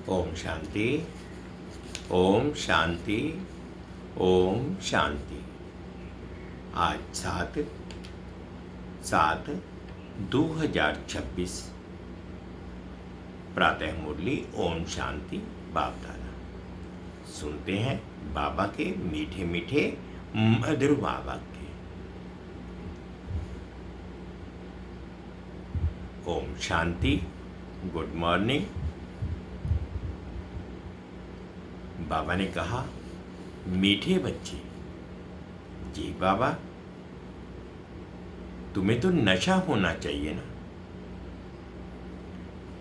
ओम शांति, ओम शांति, ओम शांति। आज 7/7/2026 प्रातः मुरली ओम शांति बाप दादा। सुनते हैं बाबा के मीठे मीठे मधुर वाक्य। ओम शांति। Good morning. बाबा ने कहा, मीठे बच्चे। जी बाबा, तुम्हें तो नशा होना चाहिए ना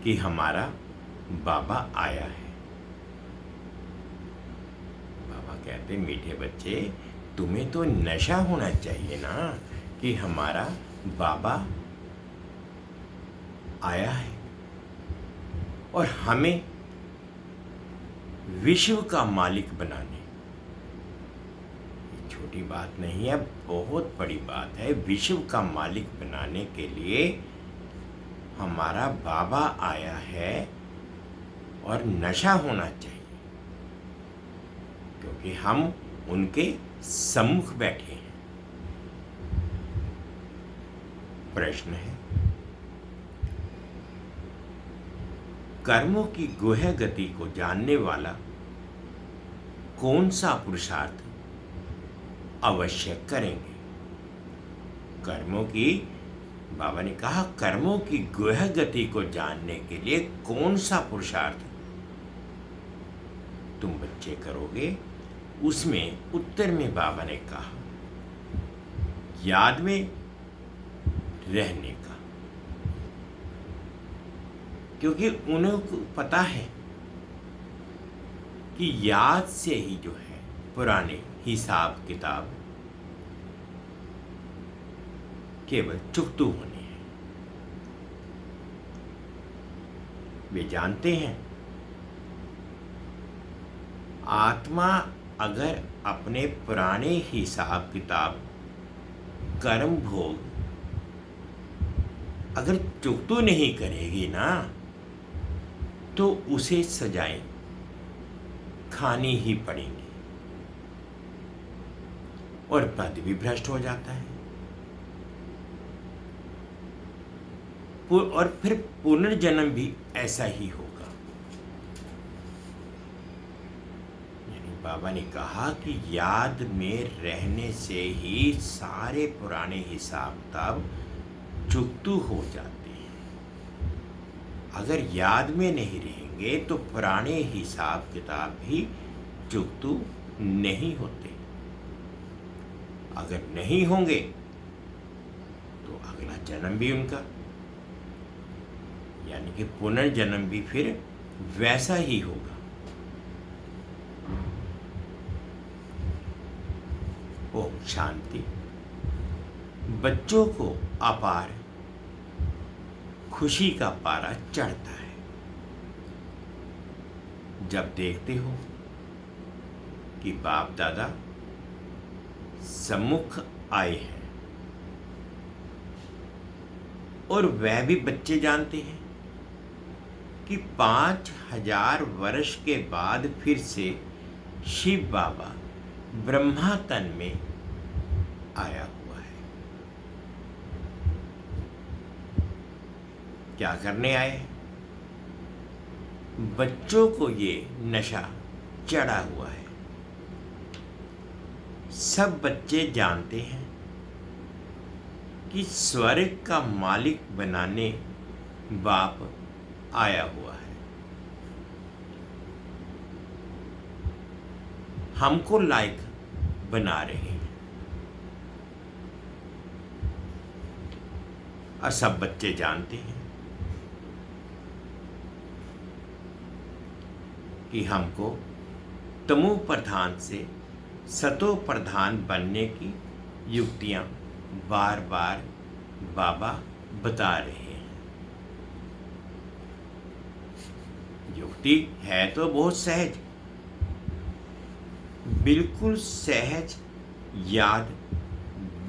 कि हमारा बाबा आया है। बाबा कहते, मीठे बच्चे, तुम्हें तो नशा होना चाहिए ना कि हमारा बाबा आया है और हमें विश्व का मालिक बनाने। ये छोटी बात नहीं है, बहुत बड़ी बात है। विश्व का मालिक बनाने के लिए हमारा बाबा आया है और नशा होना चाहिए, क्योंकि हम उनके सम्मुख बैठे हैं। प्रश्न है, कर्मों की गुह गति को जानने वाला कौन सा पुरुषार्थ अवश्य करेंगे? कर्मों की, बाबा ने कहा, कर्मों की गुह गति को जानने के लिए कौन सा पुरुषार्थ तुम बच्चे करोगे? उसमें उत्तर में बाबा ने कहा, याद में रहने का। क्योंकि उन्हें पता है कि याद से ही जो है पुराने हिसाब किताब केवल चुकतू होने हैं। वे जानते हैं आत्मा अगर अपने पुराने हिसाब किताब कर्म भोग अगर चुकतू नहीं करेगी ना, तो उसे सजाएं खानी ही पड़ेंगी और पद भी भ्रष्ट हो जाता है और फिर पुनर्जन्म भी ऐसा ही होगा। यानी बाबा ने कहा कि याद में रहने से ही सारे पुराने हिसाब किताब चुकतू हो जाते हैं। अगर याद में नहीं रहेंगे तो पुराने हिसाब किताब भी चुकतू नहीं होते। अगर नहीं होंगे तो अगला जन्म भी उनका, यानी कि पुनर्जन्म भी फिर वैसा ही होगा। ओम शांति। बच्चों को अपार खुशी का पारा चढ़ता है जब देखते हो कि बाप दादा सम्मुख आए हैं और वह भी बच्चे जानते हैं कि 5000 वर्ष के बाद फिर से शिव बाबा ब्रह्मा तन में आया हुआ है। क्या करने आए हैं? बच्चों को ये नशा चढ़ा हुआ है। सब बच्चे जानते हैं कि स्वर्ग का मालिक बनाने बाप आया हुआ है। हमको लायक बना रहे हैं और सब बच्चे जानते हैं कि हमको तमो प्रधान से सतो प्रधान बनने की युक्तियां बार बार बाबा बता रहे हैं। युक्ति है तो बहुत सहज, बिल्कुल सहज याद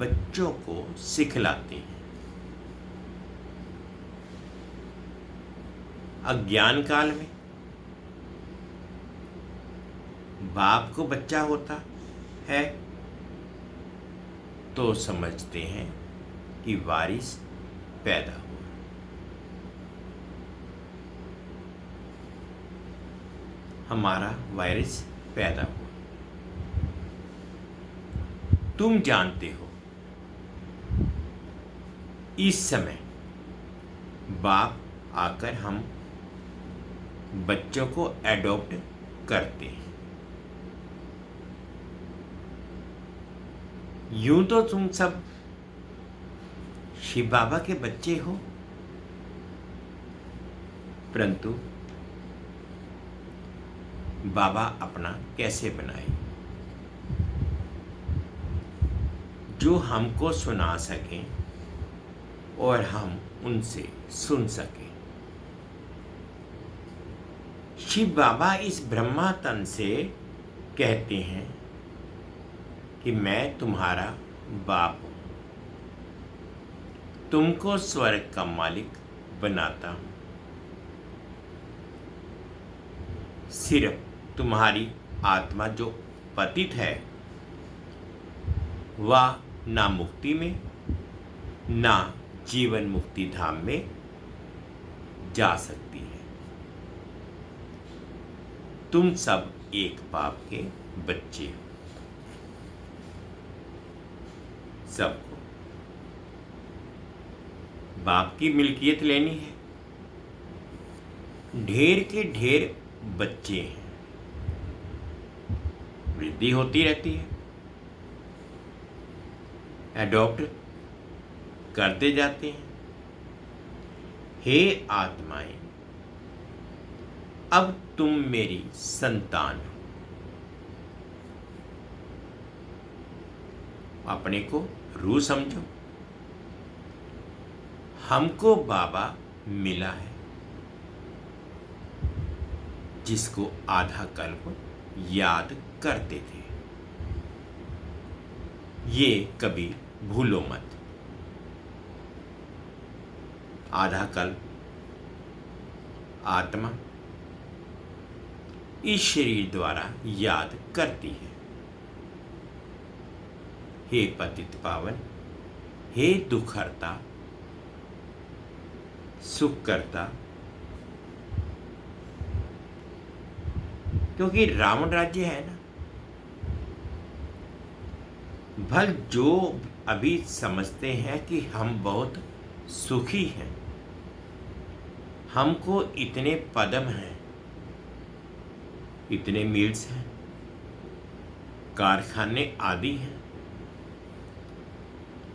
बच्चों को सिखलाते हैं। अज्ञान काल में बाप को बच्चा होता है तो समझते हैं कि वारिस पैदा हुआ। हमारा वारिस पैदा हुआ। तुम जानते हो इस समय बाप आकर हम बच्चों को एडॉप्ट करते हैं। यूं तो तुम सब शिव बाबा के बच्चे हो, परंतु बाबा अपना कैसे बनाए जो हमको सुना सकें और हम उनसे सुन सकें। शिव बाबा इस ब्रह्मा तन से कहते हैं कि मैं तुम्हारा बाप हूं, तुमको स्वर्ग का मालिक बनाता हूं, सिर्फ तुम्हारी आत्मा जो पतित है वह ना मुक्ति में ना जीवन मुक्ति धाम में जा सकती है। तुम सब एक बाप के बच्चे हो। सबको बाप की मिल्कियत लेनी है। ढेर के ढेर बच्चे हैं, वृद्धि होती रहती है, एडॉप्ट करते जाते हैं। हे आत्माएं, अब तुम मेरी संतान हो। अपने को रूह समझो। हमको बाबा मिला है जिसको आधा कल्प याद करते थे। ये कभी भूलो मत। आधा कल्प आत्मा इस शरीर द्वारा याद करती है। हे पतित पावन, हे दुखहर्ता, सुख करता, क्योंकि रावण राज्य है ना। भल जो अभी समझते हैं कि हम बहुत सुखी हैं, हमको इतने पदम हैं, इतने मिल्स हैं, कारखाने आदि हैं,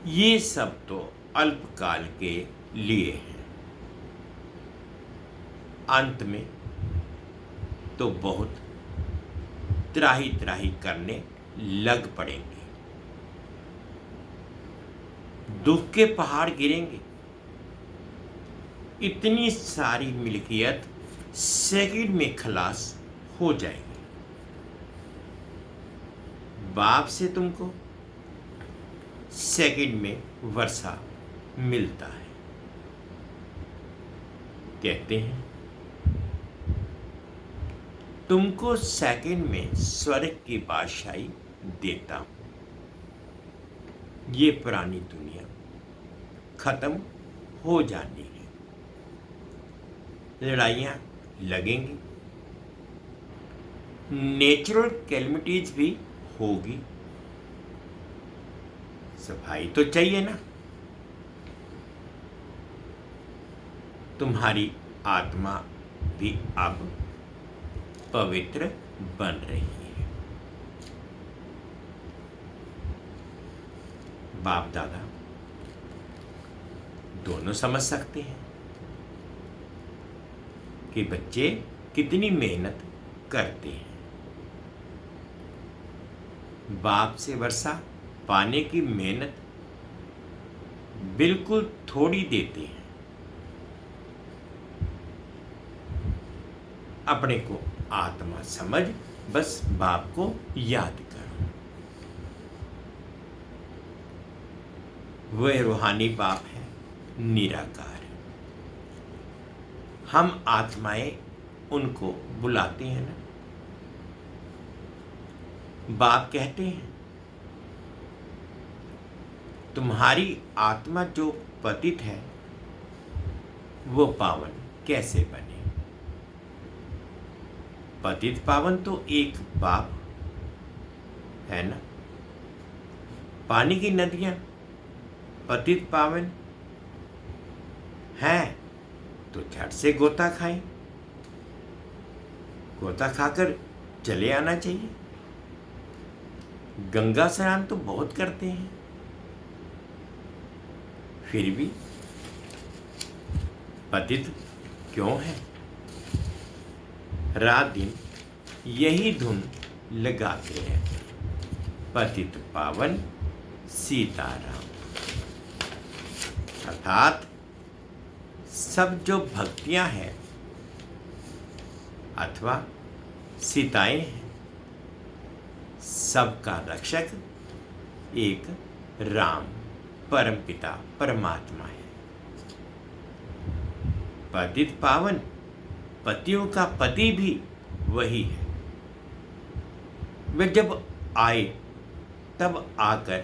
ये सब तो अल्पकाल के लिए हैं। अंत में तो बहुत त्राही त्राही करने लग पड़ेंगे। दुख के पहाड़ गिरेंगे। इतनी सारी मिल्कियत सेकंड में खलास हो जाएगी। बाप से तुमको सेकंड में वर्षा मिलता है। कहते हैं तुमको सेकंड में स्वर्ग की बादशाही देता हूं। ये पुरानी दुनिया खत्म हो जानी है। लड़ाइयां लगेंगी, नेचुरल कैलमिटीज भी होगी। सफाई तो चाहिए ना। तुम्हारी आत्मा भी अब पवित्र बन रही है। बाप दादा दोनों समझ सकते हैं कि बच्चे कितनी मेहनत करते हैं। बाप से वर्षा पाने की मेहनत बिल्कुल थोड़ी देते हैं। अपने को आत्मा समझ, बस बाप को याद करो। वह रूहानी बाप है, निराकार। हम आत्माएं उनको बुलाते हैं ना। बाप कहते हैं तुम्हारी आत्मा जो पतित है वो पावन कैसे बने। पतित पावन तो एक बाप है ना। पानी की नदियां पतित पावन हैं तो झट से गोता खाएं, गोता खाकर चले आना चाहिए। गंगा स्नान तो बहुत करते हैं, फिर भी पतित क्यों है। रात दिन यही धुन लगाते हैं, पतित पावन सीताराम। अर्थात सब जो भक्तियां हैं अथवा सीताएं हैं, सबका रक्षक एक राम परमपिता परमात्मा है। पतित पावन पतियों का पति भी वही है। वे जब आए तब आकर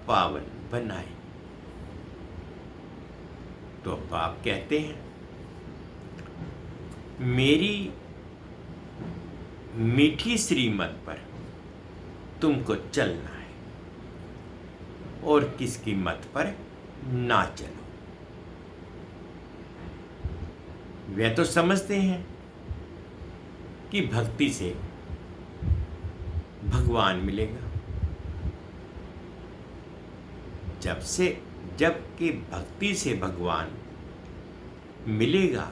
पावन बनाए। तो बाप कहते हैं मेरी मीठी श्रीमत पर तुमको चलना है और किसकी मत पर ना चलो। वे तो समझते हैं कि भक्ति से भगवान मिलेगा। जबकि भक्ति से भगवान मिलेगा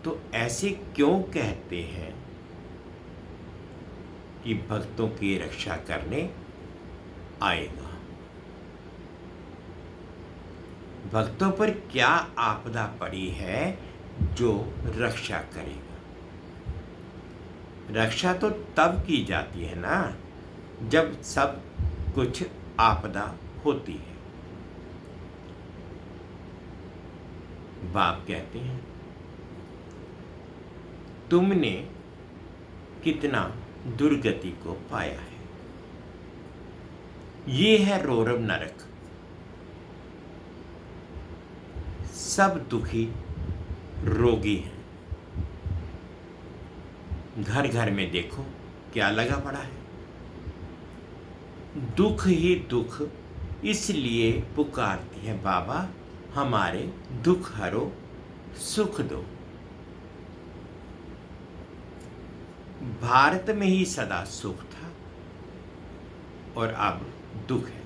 तो ऐसे क्यों कहते हैं कि भक्तों की रक्षा करने आएगा। भक्तों पर क्या आपदा पड़ी है जो रक्षा करेगा। रक्षा तो तब की जाती है ना जब सब कुछ आपदा होती है। बाप कहते हैं तुमने कितना दुर्गति को पाया है। ये है रौरव नरक। सब दुखी रोगी हैं। घर घर में देखो क्या लगा पड़ा है। दुख ही दुख इसलिए पुकारती है बाबा हमारे दुख हरो सुख दो। भारत में ही सदा सुख था और अब दुख है।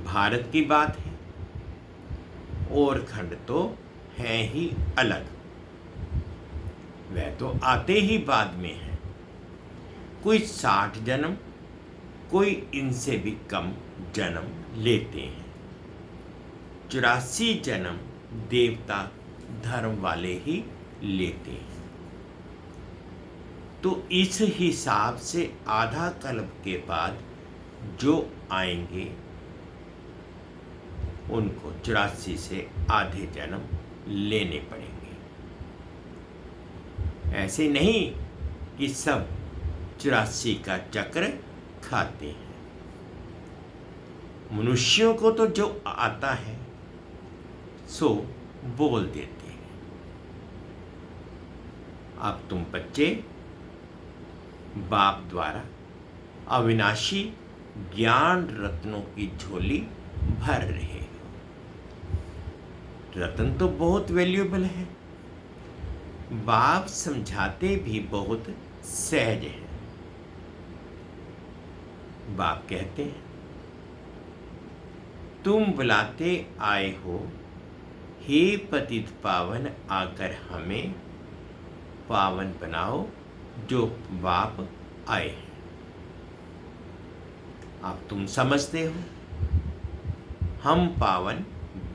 भारत की बात है और खंड तो है ही अलग। वह तो आते ही बाद में है। कोई 60 जन्म, कोई इनसे भी कम जन्म लेते हैं। 84 जन्म देवता धर्म वाले ही लेते हैं। तो इस हिसाब से आधा कल्प के बाद जो आएंगे उनको 84 से आधे जन्म लेने पड़ेंगे। ऐसे नहीं कि सब 84 का चक्र खाते हैं। मनुष्यों को तो जो आता है सो बोल देते हैं। अब तुम बच्चे बाप द्वारा अविनाशी ज्ञान रत्नों की झोली भर रहे हो। रत्न तो बहुत वैल्यूएबल है। बाप समझाते भी बहुत सहज है। बाप कहते हैं तुम बुलाते आए हो हे पतित पावन, आकर हमें पावन बनाओ जो बाप आए हैं। अब तुम समझते हो हम पावन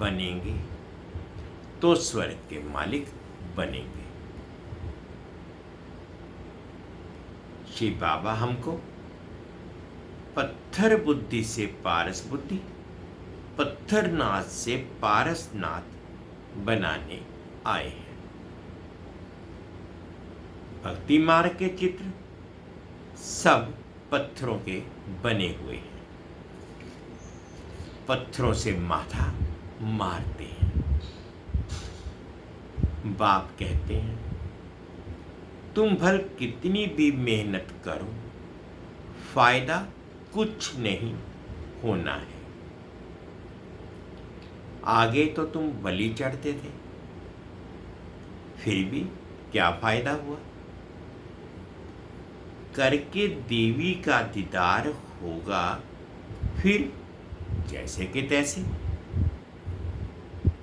बनेंगे तो स्वर्ग के मालिक बनेंगे। श्री बाबा हमको पत्थर बुद्धि से पारस बुद्धि, पत्थर नाथ से पारस नाथ बनाने आए हैं। भक्ति मार्ग के चित्र सब पत्थरों के बने हुए हैं, पत्थरों से माथा मारते हैं। बाप कहते हैं तुम भल कितनी भी मेहनत करो, फायदा कुछ नहीं होना है। आगे तो तुम बलि चढ़ते थे, फिर भी क्या फायदा हुआ? करके देवी का दीदार होगा, फिर जैसे के तैसे।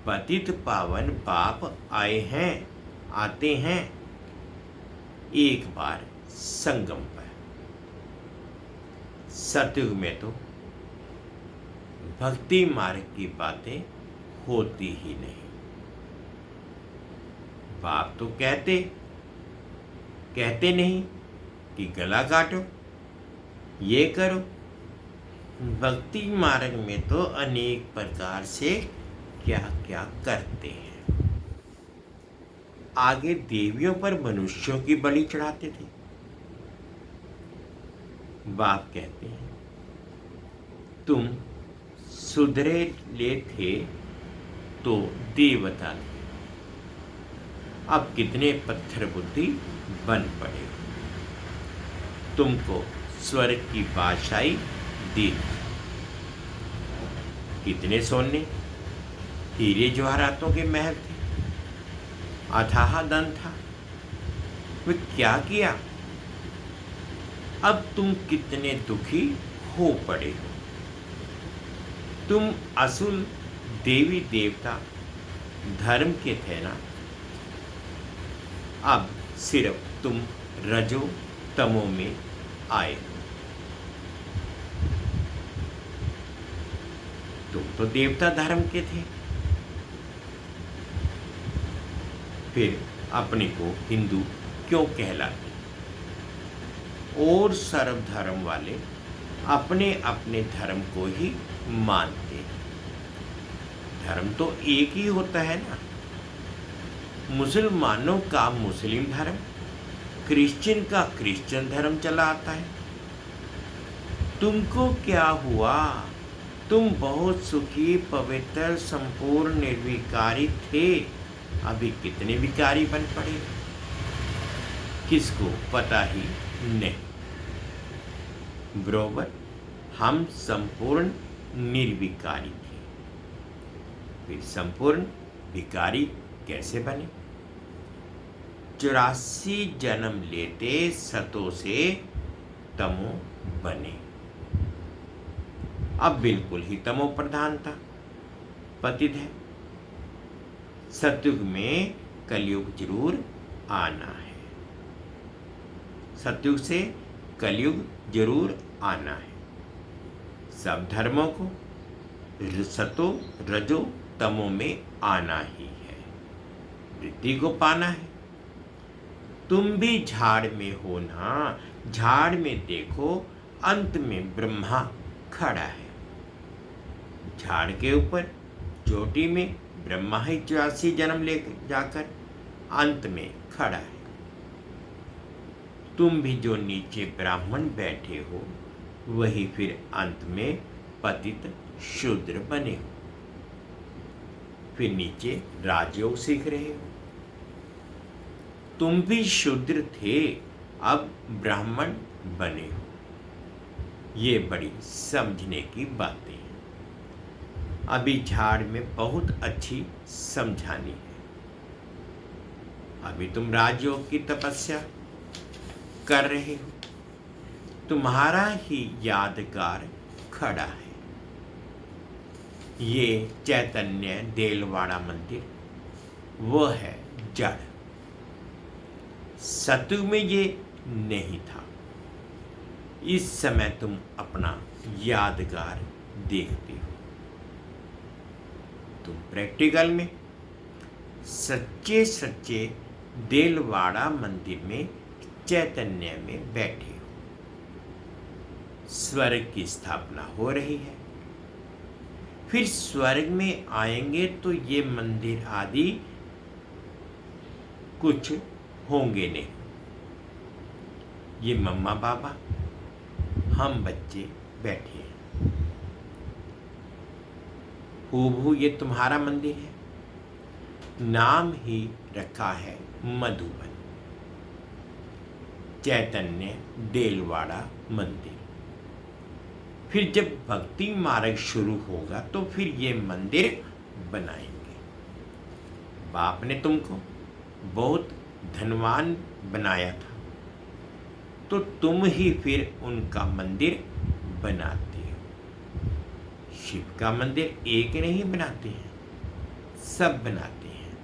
पतित पावन बाप आते हैं एक बार संगम पर। सतयुग में तो भक्ति मार्ग की बातें होती ही नहीं। बाप तो कहते नहीं कि गला काटो, ये करो। भक्ति मार्ग में तो अनेक प्रकार से क्या क्या करते हैं। आगे देवियों पर मनुष्यों की बलि चढ़ाते थे। बाप कहते हैं तुम सुधरे ले थे तो देवता थे, अब कितने पत्थर बुद्धि बन पड़े। तुमको स्वर्ग की बादशाही दी, कितने सोने हीरे जवाहरातों के महल थे, अथाह धन था, वे क्या किया? अब तुम कितने दुखी हो पड़े हो। तुम असुल देवी देवता धर्म के थे ना, अब सिर्फ तुम रजो तमो में आए। तुम तो देवता धर्म के थे, फिर अपने को हिंदू क्यों कहलाते? और सर्व धर्म वाले अपने अपने धर्म को ही मानते हैं। धर्म तो एक ही होता है ना। मुसलमानों का मुस्लिम धर्म, क्रिश्चियन का क्रिश्चियन धर्म चला आता है। तुमको क्या हुआ? तुम बहुत सुखी, पवित्र, संपूर्ण निर्विकारी थे, अभी कितने विकारी बन पड़े, किसको पता ही नहीं। बरोबर हम संपूर्ण निर्विकारी थे, फिर संपूर्ण विकारी कैसे बने? 84 जन्म लेते सतों से तमो बने। अब बिल्कुल ही तमो प्रधान था, पतित है। सतयुग में कलयुग जरूर आना है, सतयुग से कलयुग जरूर आना है। सब धर्मों को सतो रजो तमो में आना ही है, वृद्धि को पाना है। तुम भी झाड़ में हो ना, झाड़ में देखो अंत में ब्रह्मा खड़ा है। झाड़ के ऊपर चोटी में ब्रह्मा ही 84 जन्म ले जाकर अंत में खड़ा है। तुम भी जो नीचे ब्राह्मण बैठे हो, वही फिर अंत में पतित शूद्र बने हो, फिर नीचे राजयोग सीख रहे हो। तुम भी शूद्र थे, अब ब्राह्मण बने हो। ये बड़ी समझने की बातें हैं। अभी झाड़ में बहुत अच्छी समझानी है। अभी तुम राजयोग की तपस्या कर रहे हो, तुम्हारा ही यादगार खड़ा है। ये चैतन्य देलवाड़ा मंदिर वो है जड़। सतयुग में ये नहीं था। इस समय तुम अपना यादगार देखते हो। तुम प्रैक्टिकल में सच्चे सच्चे देलवाड़ा मंदिर में चैतन्य में बैठे हो। स्वर्ग की स्थापना हो रही है, फिर स्वर्ग में आएंगे तो ये मंदिर आदि कुछ होंगे नहीं। ये मम्मा बाबा हम बच्चे बैठे हैं। हूबहू ये तुम्हारा मंदिर है, नाम ही रखा है मधुबन, चैतन्य देलवाड़ा मंदिर। फिर जब भक्ति मार्ग शुरू होगा तो फिर ये मंदिर बनाएंगे। बाप ने तुमको बहुत धनवान बनाया था, तो तुम ही फिर उनका मंदिर बनाते हो। शिव का मंदिर एक नहीं बनाते हैं, सब बनाते हैं,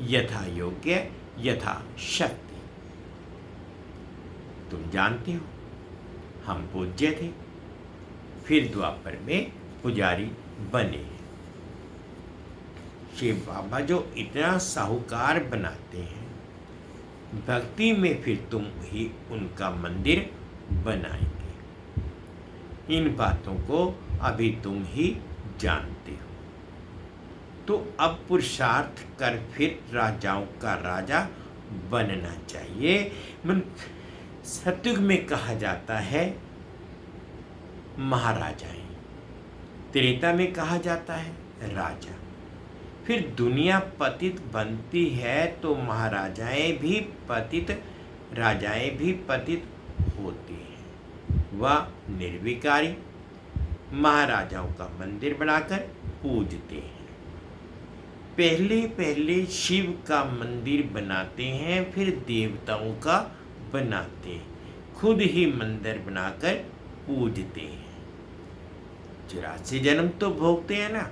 यथा योग्य यथा शक्ति। तुम जानते हो हम पूज्य थे, फिर द्वापर में पुजारी बने। शिव बाबा जो इतना साहूकार बनाते हैं, भक्ति में फिर तुम ही उनका मंदिर बनाएंगे। इन बातों को अभी तुम ही जानते हो, तो अब पुरुषार्थ कर फिर राजाओं का राजा बनना चाहिए। सतयुग में कहा जाता है महाराजाएं, त्रेता में कहा जाता है राजा। फिर दुनिया पतित बनती है तो महाराजाएं भी पतित, राजाएं भी पतित होती हैं। वह निर्विकारी महाराजाओं का मंदिर बनाकर पूजते हैं। पहले पहले शिव का मंदिर बनाते हैं, फिर देवताओं का बनाते हैं, खुद ही मंदिर बनाकर पूजते हैं। 84 जन्म तो भोगते हैं ना।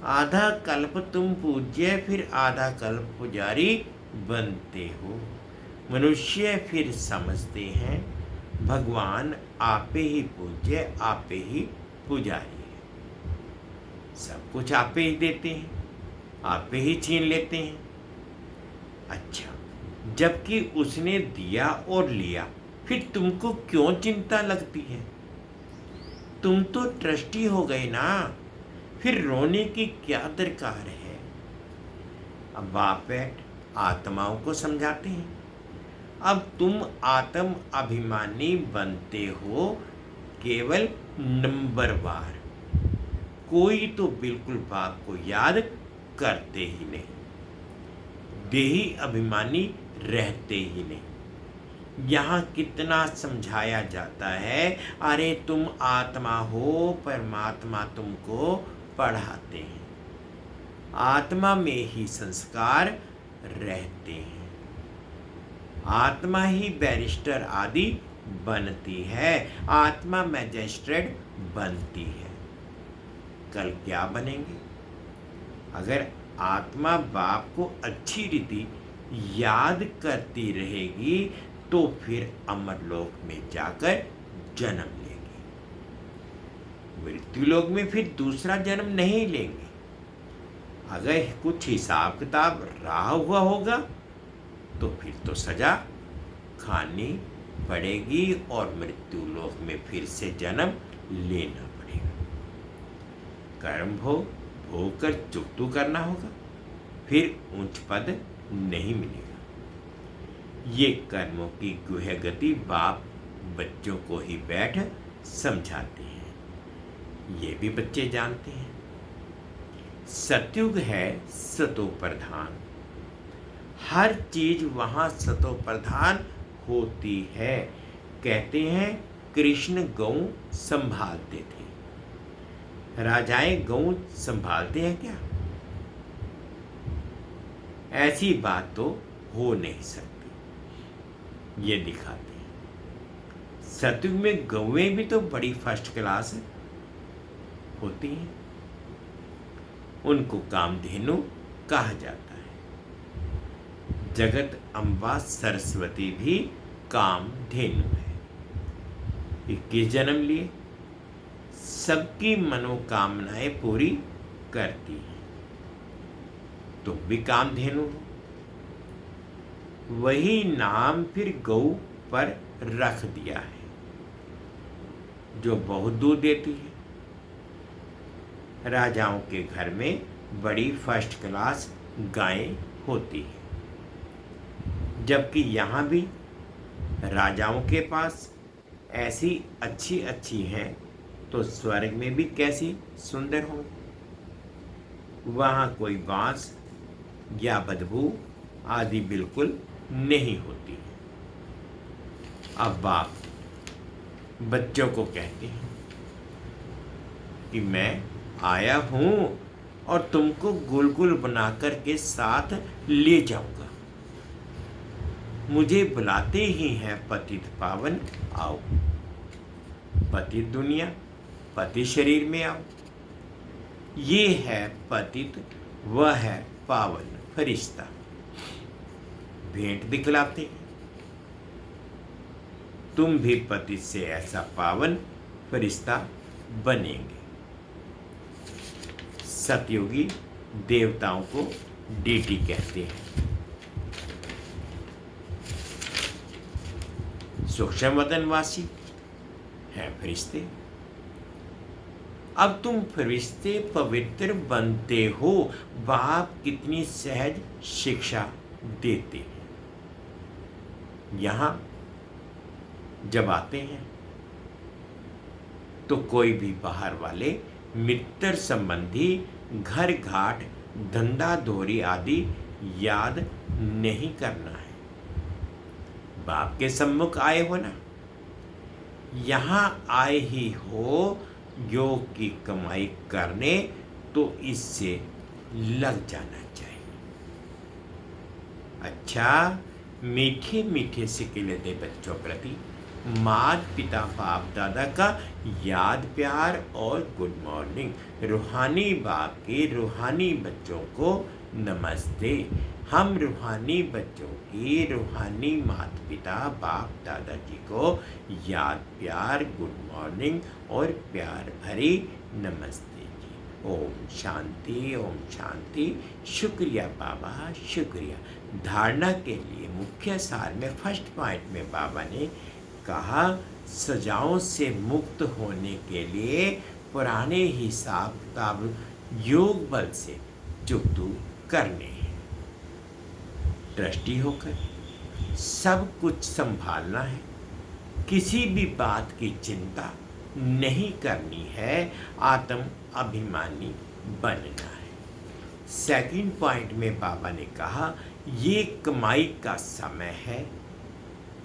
आधा कल्प तुम पूज्य, फिर आधा कल्प पुजारी बनते हो। मनुष्य फिर समझते हैं भगवान आपे ही पूज्य, आपे ही पुजारी है। सब कुछ आपे ही देते हैं, आपे ही छीन लेते हैं। अच्छा, जबकि उसने दिया और लिया, फिर तुमको क्यों चिंता लगती है? तुम तो ट्रस्टी हो गए ना, फिर रोने की क्या दरकार है? अब बाप बेट आत्माओं को समझाते हैं। अब तुम आत्म अभिमानी बनते हो केवल नंबरवार। कोई तो बिल्कुल बाप को याद करते ही नहीं, देही अभिमानी रहते ही नहीं। यहाँ कितना समझाया जाता है, अरे तुम आत्मा हो, परमात्मा तुमको पढ़ाते हैं। आत्मा में ही संस्कार रहते हैं, आत्मा ही बैरिस्टर आदि बनती है, आत्मा मैजिस्ट्रेट बनती है। कल क्या बनेंगे? अगर आत्मा बाप को अच्छी रीति याद करती रहेगी तो फिर अमरलोक में जाकर जन्म लेगी। मृत्युलोक में फिर दूसरा जन्म नहीं लेंगे। अगर कुछ हिसाब किताब रहा हुआ होगा तो फिर तो सजा खानी पड़ेगी और मृत्युलोक में फिर से जन्म लेना पड़ेगा। कर्म भोग भोग कर चुकतू करना होगा, फिर ऊंच पद नहीं मिलेगा। ये कर्मों की गुह गति बाप बच्चों को ही बैठ समझाते हैं, ये भी बच्चे जानते हैं। सतयुग है सतो प्रधान, हर चीज वहां सतो प्रधान होती है। कहते हैं कृष्ण गौ संभालते थे, राजाएं गौ संभालते हैं क्या? ऐसी बात तो हो नहीं सकती। ये दिखाते हैं सतयुग में गौएं भी तो बड़ी फर्स्ट क्लास होती हैं, उनको कामधेनु कहा जाता है। जगत अम्बा सरस्वती भी कामधेनु है। 21 जन्म लिए सबकी मनोकामनाएं पूरी करती है। तुम भी कामधेनु हो, वही नाम फिर गौ पर रख दिया है जो बहुत दूध देती है। राजाओं के घर में बड़ी फर्स्ट क्लास गायें होती है, जबकि यहाँ भी राजाओं के पास ऐसी अच्छी अच्छी हैं तो स्वर्ग में भी कैसी सुंदर हो। वहाँ कोई बांस या बदबू आदि बिल्कुल नहीं होती। अब बाप बच्चों को कहते हैं कि मैं आया हूँ और तुमको गुलगुल बनाकर के साथ ले जाऊंगा। मुझे बुलाते ही हैं पतित पावन, आओ। पतित दुनिया, पति शरीर में आओ। ये है पतित, वह है पावन फरिश्ता। भेंट दिखलाते हैं। तुम भी पति से ऐसा पावन फरिश्ता बनेंगे। सतयुगी देवताओं को डीटी कहते हैं। सूक्ष्म वतनवासी हैं फरिश्ते। अब तुम फरिश्ते पवित्र बनते हो। बाप कितनी सहज शिक्षा देते हैं। यहाँ जब आते हैं तो कोई भी बाहर वाले मित्र संबंधी घर घाट धंधा धोरी आदि याद नहीं करना है। बाप के सम्मुख आए हो ना, यहाँ आए ही हो योग की कमाई करने, तो इससे लग जाना चाहिए। अच्छा, मीठे मीठे सिक्के लेते बच्चों प्रति माता पिता बाप दादा का याद प्यार और गुड मॉर्निंग। रूहानी बाप के रूहानी बच्चों को नमस्ते। हम रूहानी बच्चों की रूहानी माता पिता बाप दादाजी को याद प्यार गुड मॉर्निंग और प्यार भरी नमस्ते जी। ओम शांति, ओम शांति। शुक्रिया बाबा, शुक्रिया। धारणा के लिए मुख्य सार में फर्स्ट पॉइंट में बाबा ने कहा, सजाओं से मुक्त होने के लिए पुराने हिसाब किताब योग बल से चुकतू करने हैं। ट्रस्टी होकर सब कुछ संभालना है। किसी भी बात की चिंता नहीं करनी है। आत्म अभिमानी बनना है। सेकंड पॉइंट में बाबा ने कहा, ये कमाई का समय है।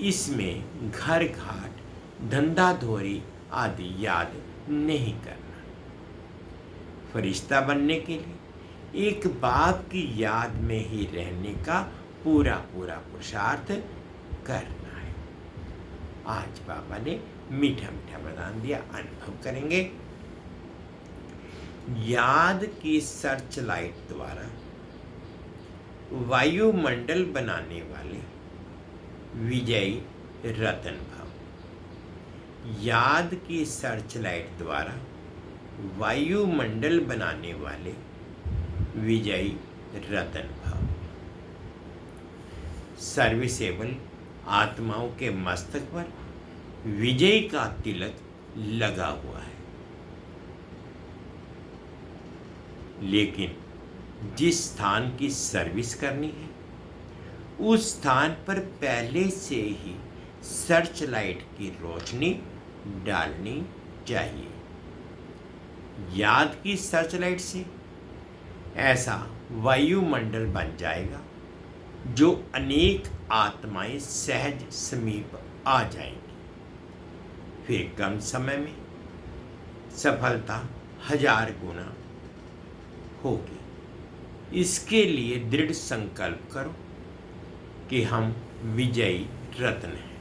इसमें घर घाट धंधा धोरी आदि याद नहीं करना। फरिश्ता बनने के लिए एक बाप की याद में ही रहने का पूरा पूरा पुरुषार्थ करना है। आज बाबा ने मीठा मीठा वरदान दिया, अनुभव करेंगे। याद की सर्च लाइट द्वारा वायुमंडल बनाने वाले विजयी रतन भव। याद की सर्च लाइट द्वारा वायुमंडल बनाने वाले विजयी रतन भव। सर्विसेबल आत्माओं के मस्तक पर विजय का तिलक लगा हुआ है। लेकिन जिस स्थान की सर्विस करनी है उस स्थान पर पहले से ही सर्च लाइट की रोशनी डालनी चाहिए। याद की सर्च लाइट से ऐसा वायुमंडल बन जाएगा जो अनेक आत्माएं सहज समीप आ जाएंगी। फिर कम समय में सफलता 1000 गुना होगी। इसके लिए दृढ़ संकल्प करो कि हम विजयी रत्न हैं,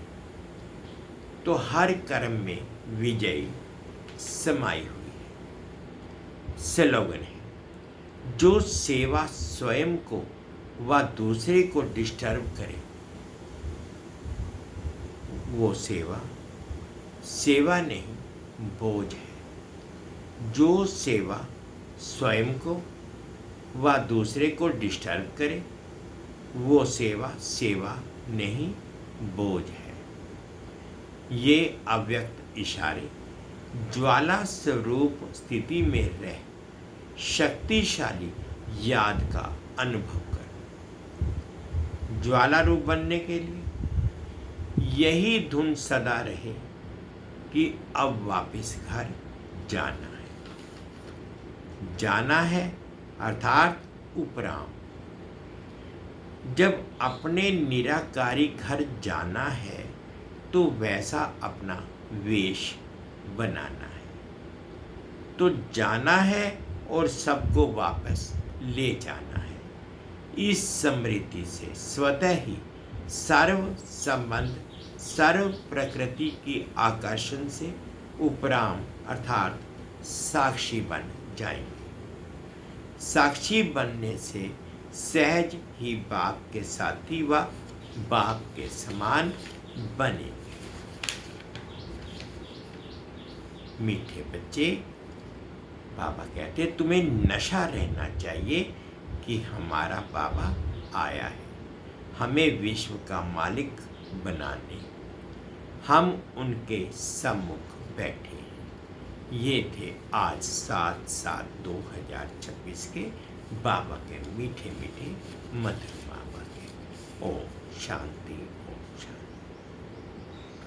तो हर कर्म में विजयी समाई हुई है। स्लोगन है, जो सेवा स्वयं को व दूसरे को डिस्टर्ब करे वो सेवा सेवा नहीं बोझ है। जो सेवा स्वयं को व दूसरे को डिस्टर्ब करे वो सेवा सेवा नहीं बोझ है। ये अव्यक्त इशारे ज्वाला स्वरूप स्थिति में रह शक्तिशाली याद का अनुभव कर। ज्वाला रूप बनने के लिए यही धुन सदा रहे, कि अब वापस घर जाना है अर्थात उपराम। जब अपने निराकारी घर जाना है तो वैसा अपना वेश बनाना है, तो जाना है और सबको वापस ले जाना है। इस स्मृति से स्वतः ही सर्व संबंध सर्व प्रकृति की आकर्षण से उपराम अर्थात साक्षी बन जाएंगे। साक्षी बनने से सहज ही बाप के साथी व बाप के समान बनेंगे। मीठे बच्चे, बाबा कहते तुम्हें नशा रहना चाहिए कि हमारा बाबा आया है हमें विश्व का मालिक बनाने। हम उनके सम्मुख बैठे हैं। ये थे आज 7/7/2026 के बाबा के मीठे मीठे मधुर बाबा के। ओम शांति। ओम